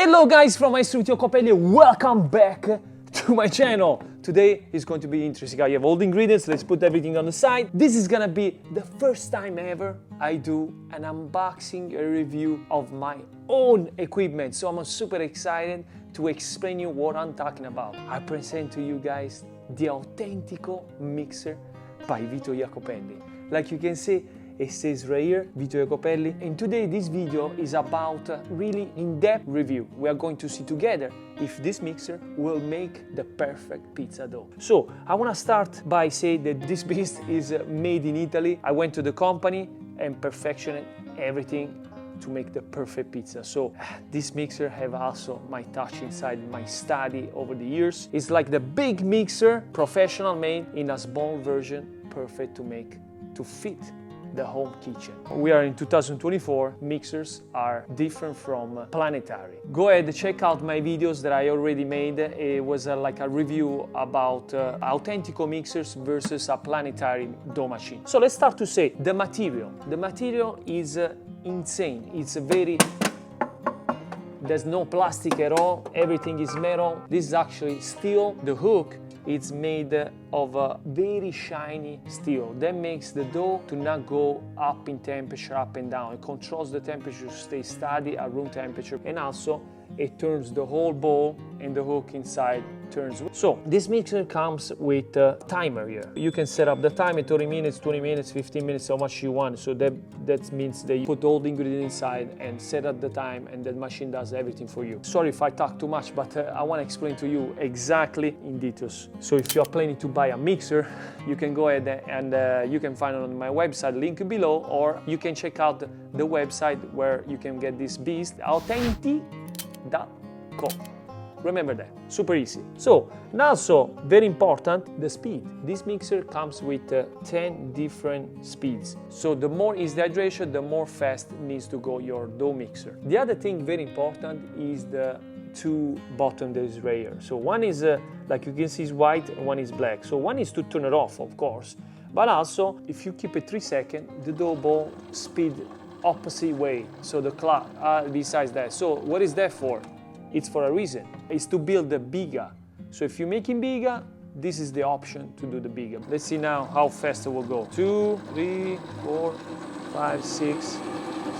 Hello guys from Iacopelli, welcome back to my channel. Today is going to be interesting. I have all the ingredients, let's put everything on the side. This is gonna be the first time ever I do an unboxing, a review of my own equipment. So I'm super excited to explain you what I'm talking about. I present to you guys the Autentico mixer by Vito Iacopelli. Like you can see, it says right here, Vito Iacopelli. And today this video is about a really in-depth review. We are going to see together if this mixer will make the perfect pizza dough. So I want to start by saying that this beast is made in Italy. I went to the company and perfected everything to make the perfect pizza. So this mixer have also my touch inside, my study over the years. It's like the big mixer, professional made in a small version, perfect to fit the home kitchen. We are in 2024, mixers are different from planetary. Go ahead and check out my videos that I already made. It was like a review about Autentico mixers versus a planetary dough machine. So let's start to say the material. The material is insane. It's there's no plastic at all. Everything is metal. This is actually steel. The hook it's made of a very shiny steel. That makes the dough to not go up in temperature, up and down. It controls the temperature to stay steady at room temperature, and also it turns the whole bowl and the hook inside turns. So this mixer comes with a timer here. You can set up the timer 30 minutes, 20 minutes, 15 minutes, how much you want. So that means that you put all the ingredients inside and set up the time, and the machine does everything for you. Sorry if I talk too much, but I want to explain to you exactly in details. So if you are planning to buy a mixer, you can go ahead and you can find it on my website, link below, or you can check out the website where you can get this beast, Autentico. Remember that, super easy. So, and also very important, the speed. This mixer comes with 10 different speeds. So the more is the hydration, the more fast needs to go your dough mixer. The other thing very important is the two button that is right here. So one is, like you can see, is white and one is black. So one is to turn it off, of course, but also if you keep it 3 seconds, the dough ball speed opposite way. So the clock, besides that. So what is that for? It's for a reason. It's to build the biga. So if you're making biga, this is the option to do the biga. Let's see now how fast it will go. 2, 3, 4, 5, 6,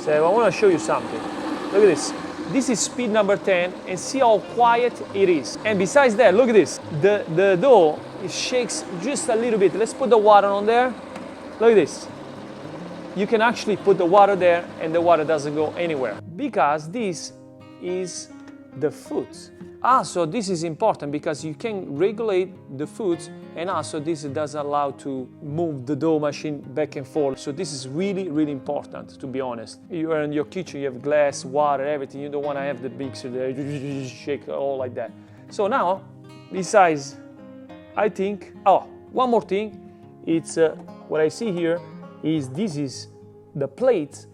7. I want to show you something. Look at this. This is speed number 10, and see how quiet it is. And besides that, look at this. The dough, it shakes just a little bit. Let's put the water on there. Look at this. You can actually put the water there and the water doesn't go anywhere, because this is the foods. So this is important because you can regulate the foods, and also this does allow to move the dough machine back and forth. So this is really, really important, to be honest. You are in your kitchen, you have glass, water, everything. You don't want to have the mixer there, you shake all like that. So now, besides, I think, one more thing, it's what I see here is this is the plate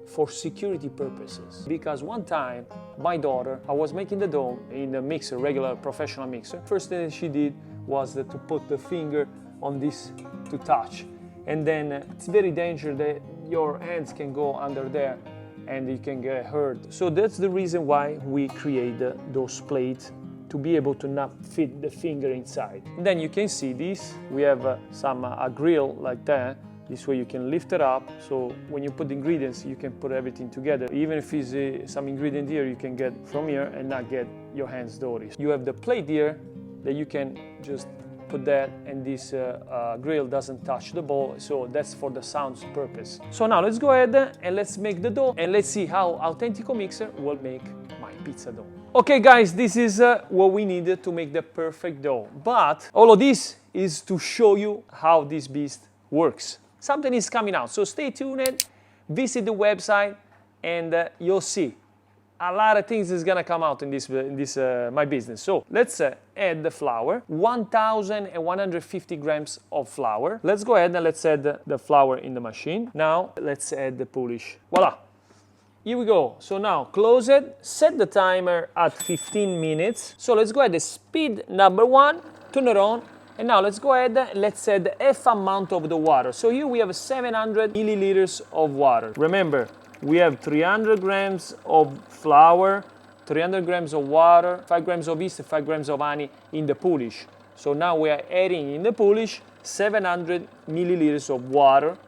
for security purposes. Because one time, my daughter, I was making the dough in a mixer, regular professional mixer. First thing that she did was to put the finger on this to touch. And then it's very dangerous that your hands can go under there and you can get hurt. So that's the reason why we create those plates, to be able to not fit the finger inside. And then you can see this, we have a grill like that. This way you can lift it up, so when you put the ingredients, you can put everything together. Even if it's some ingredient here, you can get from here and not get your hands dirty. You have the plate here that you can just put that, and this grill doesn't touch the bowl, so that's for the sound's purpose. So now let's go ahead and let's make the dough, and let's see how Autentico mixer will make my pizza dough. Okay guys, this is what we needed to make the perfect dough. But all of this is to show you how this beast works. Something is coming out, so stay tuned, visit the website, and you'll see a lot of things is gonna come out in this my business. So let's add the flour, 1,150 grams of flour. Let's go ahead and let's add the flour in the machine. Now let's add the polish. Voila! Here we go. So now close it, set the timer at 15 minutes. So let's go ahead and speed number 1, turn it on. And now let's go ahead and let's add half amount of the water. So here we have 700 milliliters of water. Remember, We have 300 grams of flour, 300 grams of water, 5 grams of yeast, 5 grams of honey in the poolish. So now we are adding in the poolish 700 milliliters of water,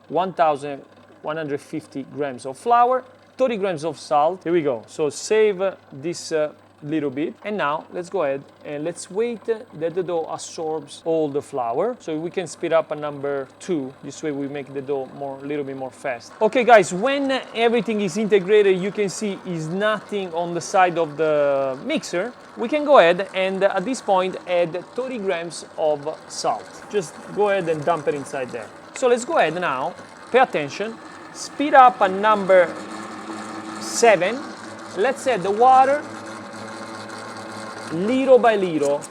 1,150 grams of flour, 30 grams of salt. Here we go. So save this little bit. And now let's go ahead and let's wait that the dough absorbs all the flour. So we can speed up a number 2. This way we make the dough a little bit more fast. Okay guys, when everything is integrated, you can see is nothing on the side of the mixer. We can go ahead and at this point add 30 grams of salt. Just go ahead and dump it inside there. So let's go ahead now, pay attention, speed up a number 7. Let's add the water little by little.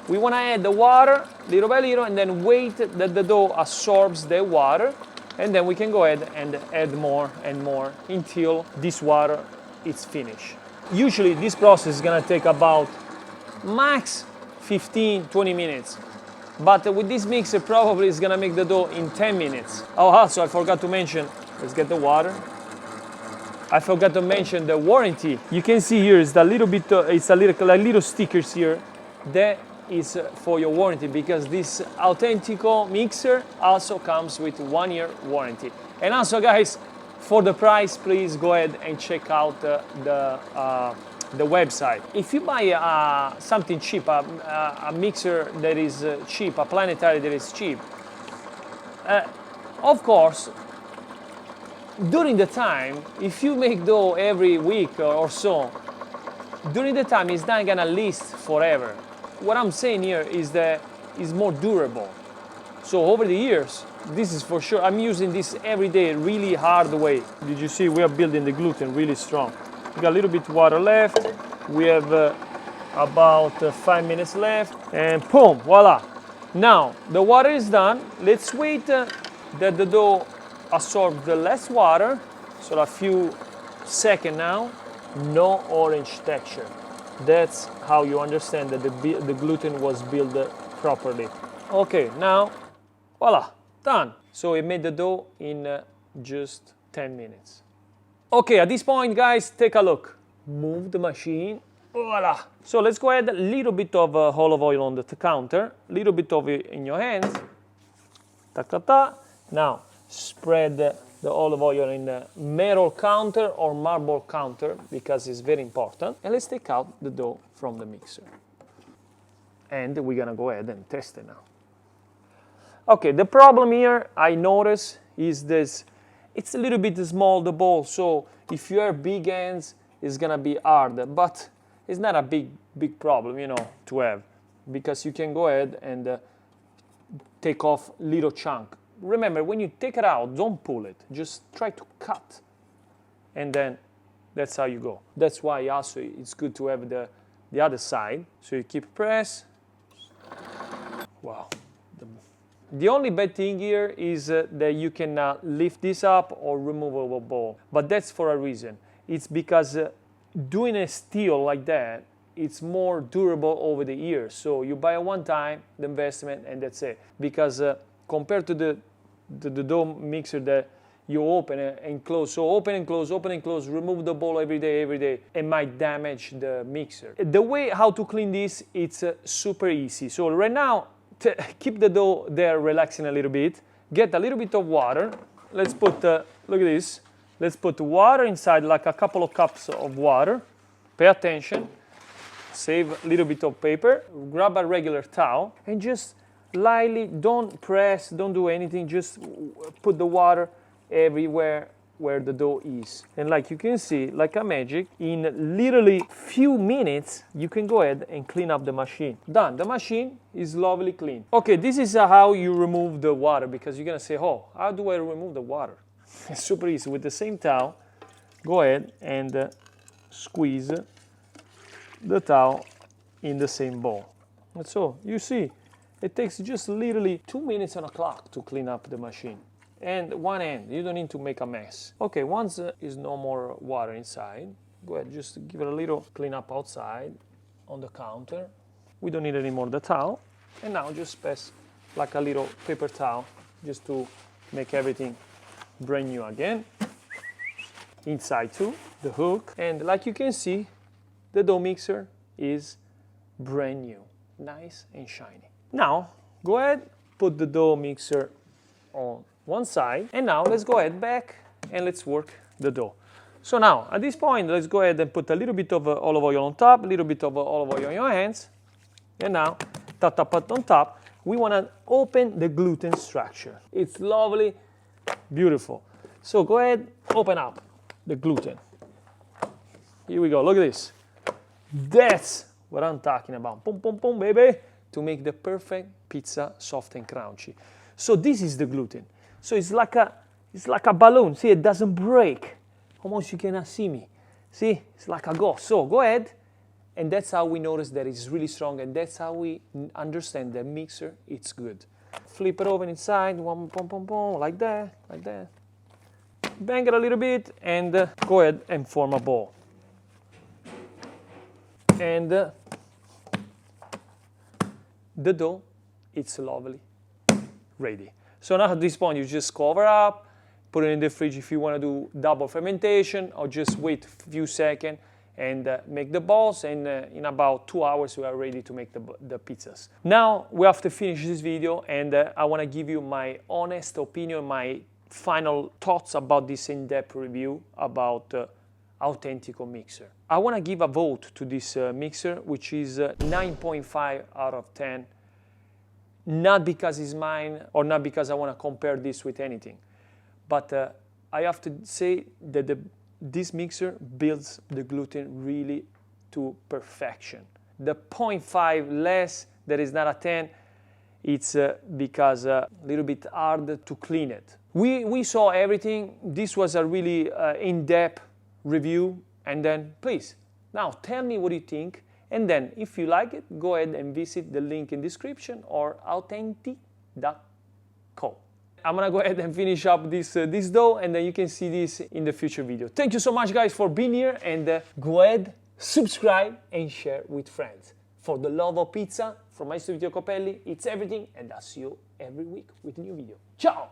We want to add the water little by little and then wait that the dough absorbs the water, and then we can go ahead and add more and more until this water is finished. Usually this process is going to take about max 15-20 minutes, but with this mixer probably it's going to make the dough in 10 minutes. Oh, also I forgot to mention, let's get the water. I forgot to mention the warranty. You can see here is a little bit, it's a little stickers here. That is for your warranty, because this Autentico mixer also comes with 1-year warranty. And also guys, for the price, please go ahead and check out the website. If you buy something cheap, a mixer that is cheap, a planetary that is cheap, of course, during the time, if you make dough every week or so, during the time it's not gonna last forever. What I'm saying here is that it's more durable. So over the years, this is for sure. I'm using this every day, really hard way. Did you see? We are building the gluten really strong. We got a little bit of water left. We have about 5 minutes left, and boom, voila. Now the water is done. Let's wait that the dough absorb the less water, so a few seconds now. No orange texture. That's how you understand that the gluten was built properly. Okay, now voila, done. So we made the dough in just 10 minutes. Okay, at this point guys, take a look. Move the machine. Voila. So let's go ahead, a little bit of olive oil on the counter, little bit of it in your hands. Ta ta ta. Now spread the olive oil in the metal counter or marble counter, because it's very important. And let's take out the dough from the mixer. And we're gonna go ahead and test it now. Okay, the problem here I notice is this, it's a little bit small, the bowl, so if you have big hands, it's gonna be hard, but it's not a big problem, you know, to have, because you can go ahead and take off little chunk. Remember, when you take it out, don't pull it. Just try to cut. And then that's how you go. That's why also it's good to have the other side. So you keep press. Wow. The only bad thing here is that you can lift this up or removable bowl. But that's for a reason. It's because doing a steel like that, it's more durable over the years. So you buy it one time, the investment, and that's it. Because compared to the dough mixer that you open and close, so open and close, remove the bowl every day, it might damage the mixer. The way how to clean this, it's super easy. So right now, keep the dough there relaxing a little bit, get a little bit of water. Let's put, look at this, let's put water inside, like a couple of cups of water. Pay attention, save a little bit of paper, grab a regular towel, and just lightly, don't press, don't do anything, just put the water everywhere where the dough is. And like you can see, like a magic, in literally few minutes, you can go ahead and clean up the machine. Done, the machine is lovely clean. Okay, this is how you remove the water, because you're gonna say, oh, how do I remove the water? It's super easy. With the same towel, go ahead and squeeze the towel in the same bowl. And so, you see, it takes just literally 2 minutes on a clock to clean up the machine. And one end, you don't need to make a mess. Okay, once is no more water inside, go ahead, just give it a little clean up outside on the counter. We don't need anymore the towel. And now just pass like a little paper towel just to make everything brand new again. Inside too, the hook. And like you can see, the dough mixer is brand new, nice and shiny. Now, go ahead, put the dough mixer on one side, and now let's go ahead back and let's work the dough. So now, at this point, let's go ahead and put a little bit of olive oil on top, a little bit of olive oil on your hands, and now, tap on top, we want to open the gluten structure. It's lovely, beautiful. So go ahead, open up the gluten. Here we go, look at this. That's what I'm talking about. Boom, boom, boom, baby, to make the perfect pizza soft and crunchy. So this is the gluten. So it's like a balloon. See, it doesn't break. Almost you cannot see me. See, it's like a ghost. So go ahead, and that's how we notice that it's really strong, and that's how we understand the mixer, it's good. Flip it over inside, boom, boom, boom, boom, like that, like that. Bang it a little bit, and go ahead and form a ball. And the dough, it's lovely, ready. So now at this point, you just cover up, put it in the fridge if you want to do double fermentation, or just wait a few seconds and make the balls, and in about 2 hours we are ready to make the pizzas. Now we have to finish this video, and I want to give you my honest opinion, my final thoughts about this in-depth review about Autentico mixer. I want to give a vote to this mixer, which is 9.5 out of 10. Not because it's mine, or not because I want to compare this with anything, but I have to say that this mixer builds the gluten really to perfection. The 0.5 less, that is not a 10, it's because a little bit hard to clean it. We saw everything. This was a really in-depth review, and then please, now tell me what you think, and then if you like it, go ahead and visit the link in description or autentico. I'm gonna go ahead and finish up this dough, and then you can see this in the future video. Thank you so much, guys, for being here, and go ahead, subscribe and share with friends. For the love of pizza, from Maestro Vito Iacopelli, it's everything, and I'll see you every week with a new video. Ciao!